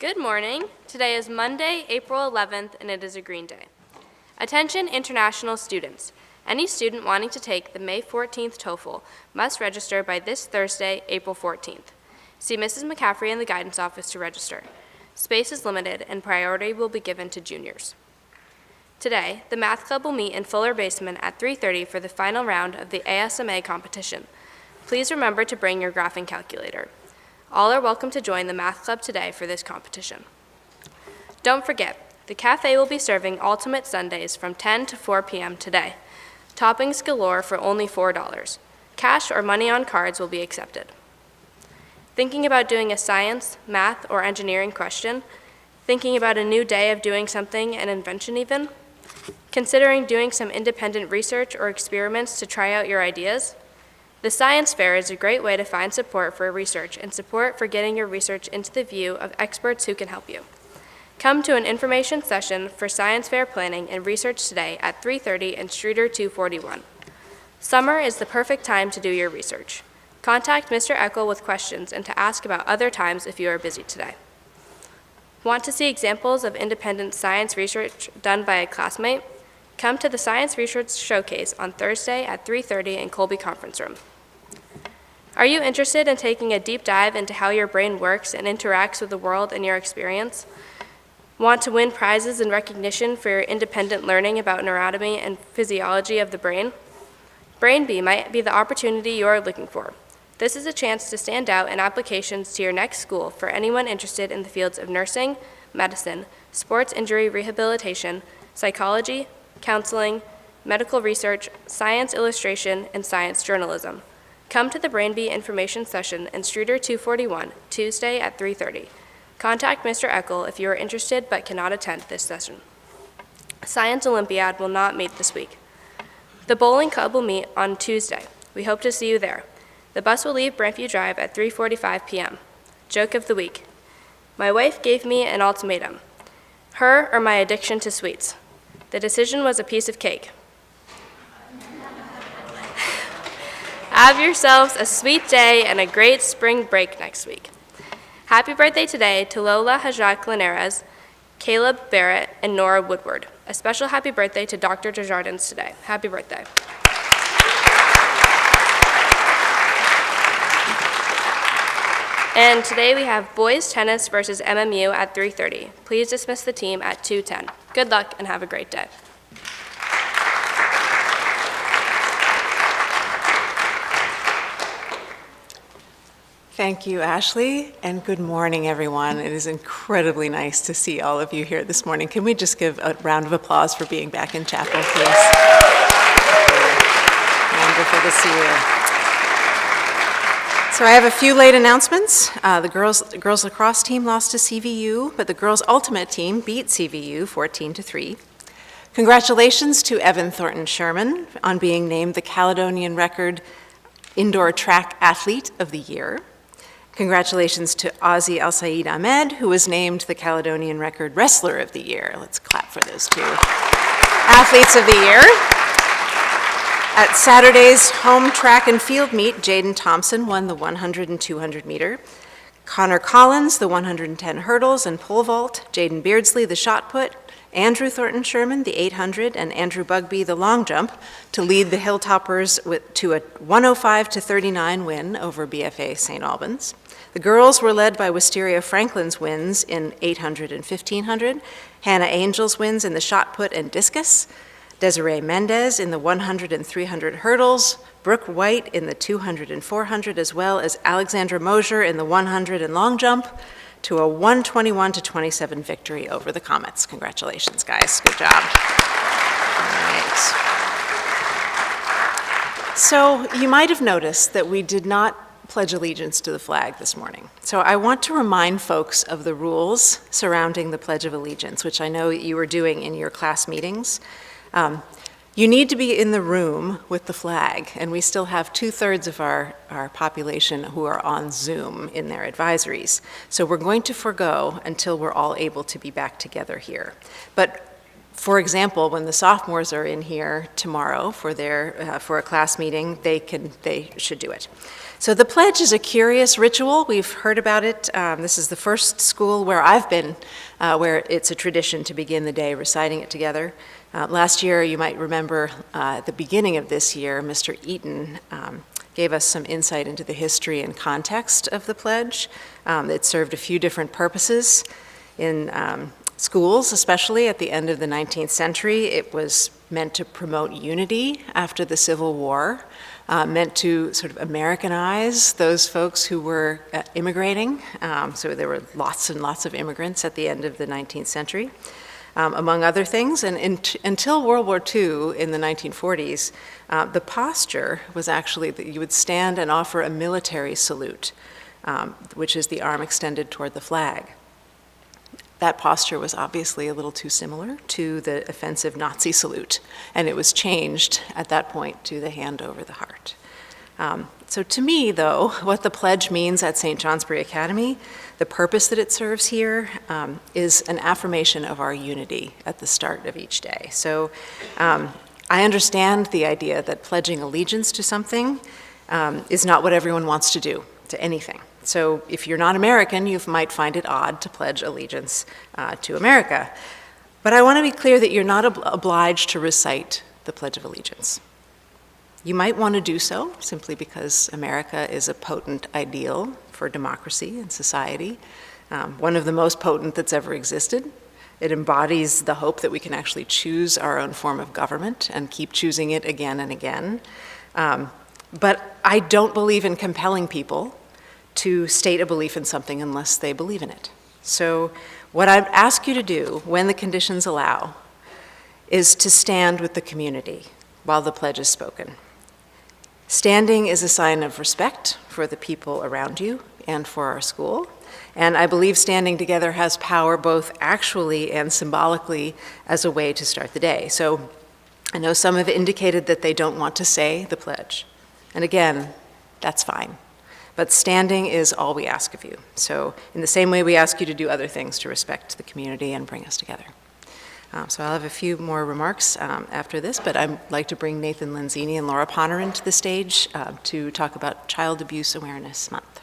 Good morning. Today is Monday, April 11th, and it is a green day. Attention international students. Any student wanting to take the May 14th TOEFL must register by this Thursday, April 14th. See Mrs. McCaffrey in the guidance office to register. Space is limited and priority will be given to juniors. Today, the Math Club will meet in Fuller Basement at 3:30 for the final round of the ASMA competition. Please remember to bring your graphing calculator. All are welcome to join the Math Club today for this competition. Don't forget, the cafe will be serving ultimate sundaes from 10 to 4 p.m. today. Toppings galore for only $4. Cash or money on cards will be accepted. Thinking about doing a science, math, or engineering question? Thinking about a new day of doing something, an invention even? Considering doing some independent research or experiments to try out your ideas? The Science Fair is a great way to find support for research and support for getting your research into the view of experts who can help you. Come to an information session for Science Fair planning and research today at 3:30 in Streeter 241. Summer is the perfect time to do your research. Contact Mr. Eckel with questions and to ask about other times if you are busy today. Want to see examples of independent science research done by a classmate? Come to the Science Research Showcase on Thursday at 3:30 in Colby Conference Room. Are you interested in taking a deep dive into how your brain works and interacts with the world and your experience? Want to win prizes and recognition for your independent learning about anatomy and physiology of the brain? Brain Bee might be the opportunity you are looking for. This is a chance to stand out in applications to your next school for anyone interested in the fields of nursing, medicine, sports injury rehabilitation, psychology, counseling, medical research, science illustration, and science journalism. Come to the Brain Bee information session in Streeter 241, Tuesday at 3:30. Contact Mr. Eckel if you are interested but cannot attend this session. Science Olympiad will not meet this week. The Bowling Club will meet on Tuesday. We hope to see you there. The bus will leave Brantview Drive at 3:45 p.m. Joke of the week. My wife gave me an ultimatum. Her or my addiction to sweets. The decision was a piece of cake. Have yourselves a sweet day and a great spring break next week. Happy birthday today to Lola Hajak Linares, Caleb Barrett, and Nora Woodward. A special happy birthday to Dr. Desjardins today. Happy birthday. And today we have boys tennis versus MMU at 3:30. Please dismiss the team at 2:10. Good luck and have a great day. Thank you, Ashley, and good morning, everyone. It is incredibly nice to see all of you here this morning. Can we just give a round of applause for being back in chapel, please? Wonderful to see you. So I have a few late announcements. The girls lacrosse team lost to CVU, but the girls ultimate team beat CVU 14-3. Congratulations to Evan Thornton Sherman on being named the Caledonian Record Indoor Track Athlete of the Year. Congratulations to Ozzy Al Saeed Ahmed, who was named the Caledonian Record Wrestler of the Year. Let's clap for those two athletes of the year. At Saturday's home track and field meet, Jaden Thompson won the 100 and 200 meter. Connor Collins, the 110 hurdles and pole vault. Jaden Beardsley, the shot put. Andrew Thornton Sherman, the 800, and Andrew Bugby, the long jump, to lead the Hilltoppers to a 105-39 win over BFA St. Albans. The girls were led by Wisteria Franklin's wins in 800 and 1500, Hannah Angel's wins in the shot put and discus, Desiree Mendez in the 100 and 300 hurdles, Brooke White in the 200 and 400, as well as Alexandra Mosier in the 100 and long jump, to a 121-27 victory over the Comets. Congratulations, guys. Good job. All right. So you might have noticed that we did not pledge allegiance to the flag this morning. So I want to remind folks of the rules surrounding the Pledge of Allegiance, which I know you were doing in your class meetings. You need to be in the room with the flag, and we still have 2/3 of our population who are on Zoom in their advisories. So we're going to forgo until we're all able to be back together here. But For example, when the sophomores are in here tomorrow for a class meeting, they should do it. So the pledge is a curious ritual. We've heard about it. This is the first school where I've been where it's a tradition to begin the day reciting it together. Last year, you might remember, at the beginning of this year, Mr. Eaton gave us some insight into the history and context of the pledge. It served a few different purposes. In schools, especially at the end of the 19th century, it was meant to promote unity after the Civil War, meant to sort of Americanize those folks who were immigrating. So there were lots and lots of immigrants at the end of the 19th century, among other things. And until World War II in the 1940s, the posture was actually that you would stand and offer a military salute, which is the arm extended toward the flag. That posture was obviously a little too similar to the offensive Nazi salute, and it was changed at that point to the hand over the heart. So to me, though, what the pledge means at St. Johnsbury Academy, the purpose that it serves here, is an affirmation of our unity at the start of each day. So I understand the idea that pledging allegiance to something is not what everyone wants to do, to anything. So if you're not American, you might find it odd to pledge allegiance to America. But I want to be clear that you're not obliged to recite the Pledge of Allegiance. You might want to do so simply because America is a potent ideal for democracy and society, one of the most potent that's ever existed. It embodies the hope that we can actually choose our own form of government and keep choosing it again and again. But I don't believe in compelling people to state a belief in something unless they believe in it. So what I'd ask you to do when the conditions allow is to stand with the community while the pledge is spoken. Standing is a sign of respect for the people around you and for our school. And I believe standing together has power both actually and symbolically as a way to start the day. So I know some have indicated that they don't want to say the pledge. And again, that's fine. But standing is all we ask of you. So in the same way we ask you to do other things to respect the community and bring us together. So I'll have a few more remarks after this, but I'd like to bring Nathan Lenzini and Laura Poneran to the stage to talk about Child Abuse Awareness Month.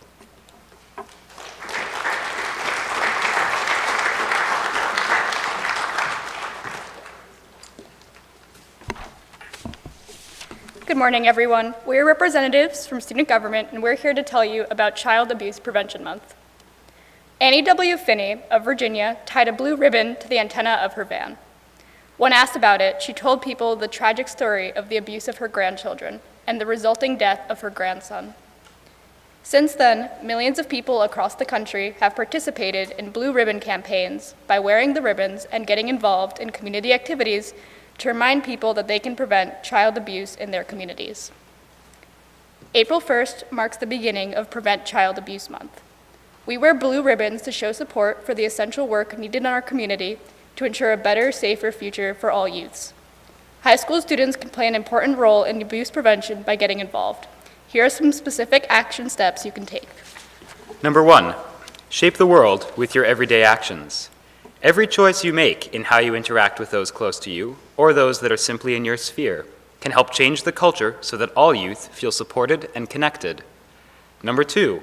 Good morning, everyone. We're representatives from student government, and we're here to tell you about Child Abuse Prevention Month. Annie W. Finney of Virginia tied a blue ribbon to the antenna of her van. When asked about it, she told people the tragic story of the abuse of her grandchildren and the resulting death of her grandson. Since then, millions of people across the country have participated in blue ribbon campaigns by wearing the ribbons and getting involved in community activities to remind people that they can prevent child abuse in their communities. April 1st marks the beginning of Prevent Child Abuse Month. We wear blue ribbons to show support for the essential work needed in our community to ensure a better, safer future for all youths. High school students can play an important role in abuse prevention by getting involved. Here are some specific action steps you can take. Number 1, shape the world with your everyday actions. Every choice you make in how you interact with those close to you, or those that are simply in your sphere, can help change the culture so that all youth feel supported and connected. Number 2,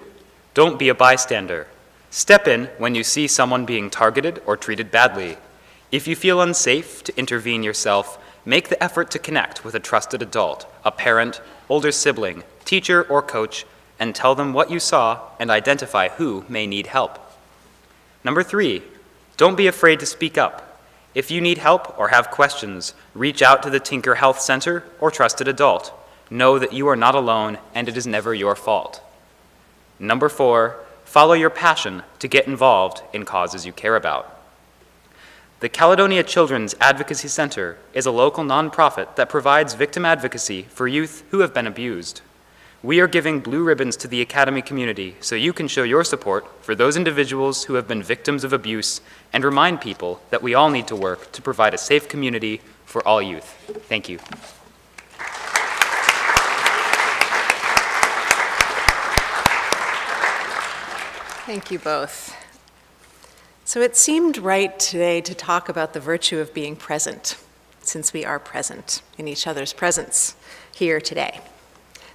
don't be a bystander. Step in when you see someone being targeted or treated badly. If you feel unsafe to intervene yourself, make the effort to connect with a trusted adult, a parent, older sibling, teacher, or coach, and tell them what you saw and identify who may need help. Number 3, don't be afraid to speak up. If you need help or have questions, reach out to the Tinker Health Center or trusted adult. Know that you are not alone and it is never your fault. Number 4, follow your passion to get involved in causes you care about. The Caledonia Children's Advocacy Center is a local nonprofit that provides victim advocacy for youth who have been abused. We are giving blue ribbons to the Academy community so you can show your support for those individuals who have been victims of abuse and remind people that we all need to work to provide a safe community for all youth. Thank you. Thank you both. So it seemed right today to talk about the virtue of being present, since we are present in each other's presence here today.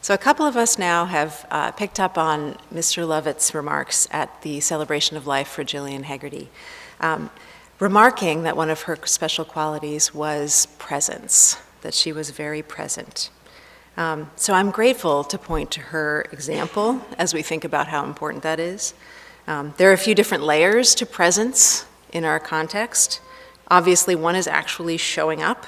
So a couple of us now have picked up on Mr. Lovett's remarks at the Celebration of Life for Jillian Hegarty, remarking that one of her special qualities was presence, that she was very present. So I'm grateful to point to her example as we think about how important that is. There are a few different layers to presence in our context. Obviously, one is actually showing up.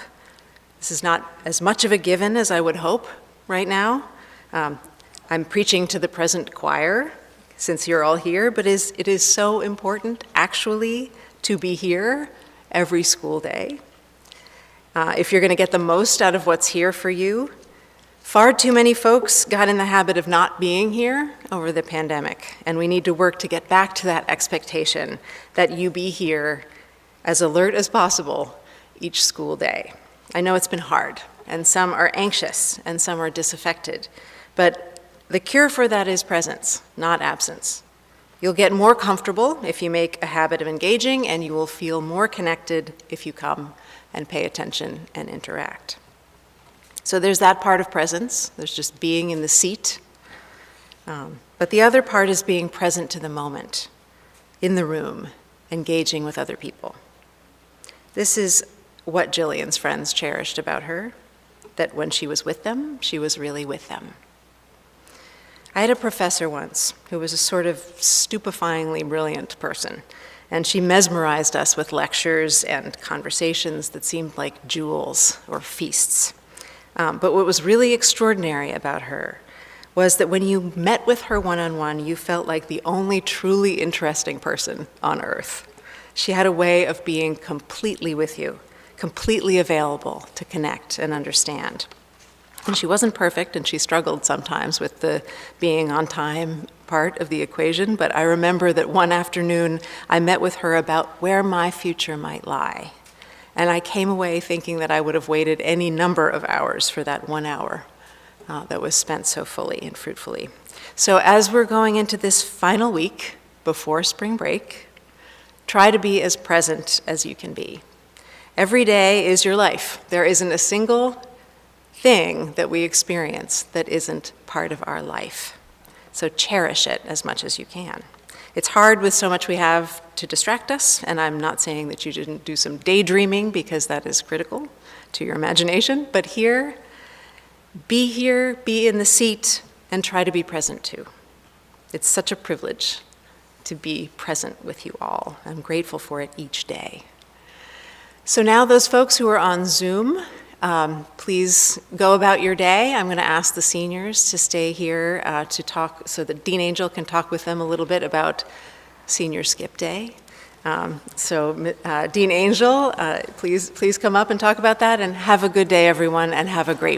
This is not as much of a given as I would hope right now. I'm preaching to the present choir, since you're all here, but it is so important, actually, to be here every school day. If you're going to get the most out of what's here for you, far too many folks got in the habit of not being here over the pandemic, and we need to work to get back to that expectation that you be here as alert as possible each school day. I know it's been hard, and some are anxious, and some are disaffected, but the cure for that is presence, not absence. You'll get more comfortable if you make a habit of engaging, and you will feel more connected if you come and pay attention and interact. So there's that part of presence. There's just being in the seat. But the other part is being present to the moment, in the room, engaging with other people. This is what Jillian's friends cherished about her, that when she was with them, she was really with them. I had a professor once who was a sort of stupefyingly brilliant person, and she mesmerized us with lectures and conversations that seemed like jewels or feasts. But what was really extraordinary about her was that when you met with her one-on-one, you felt like the only truly interesting person on earth. She had a way of being completely with you, completely available to connect and understand. And she wasn't perfect, and she struggled sometimes with the being on time part of the equation, but I remember that one afternoon I met with her about where my future might lie. And I came away thinking that I would have waited any number of hours for that 1 hour that was spent so fully and fruitfully. So as we're going into this final week before spring break, try to be as present as you can be. Every day is your life. There isn't a single thing that we experience that isn't part of our life. So cherish it as much as you can. It's hard with so much we have to distract us, and I'm not saying that you didn't do some daydreaming because that is critical to your imagination, but here, be in the seat, and try to be present too. It's such a privilege to be present with you all. I'm grateful for it each day. So now those folks who are on Zoom, please go about your day. I'm going to ask the seniors to stay here to talk so that Dean Angel can talk with them a little bit about Senior Skip Day. Dean Angel, please come up and talk about that, and have a good day, everyone, and have a great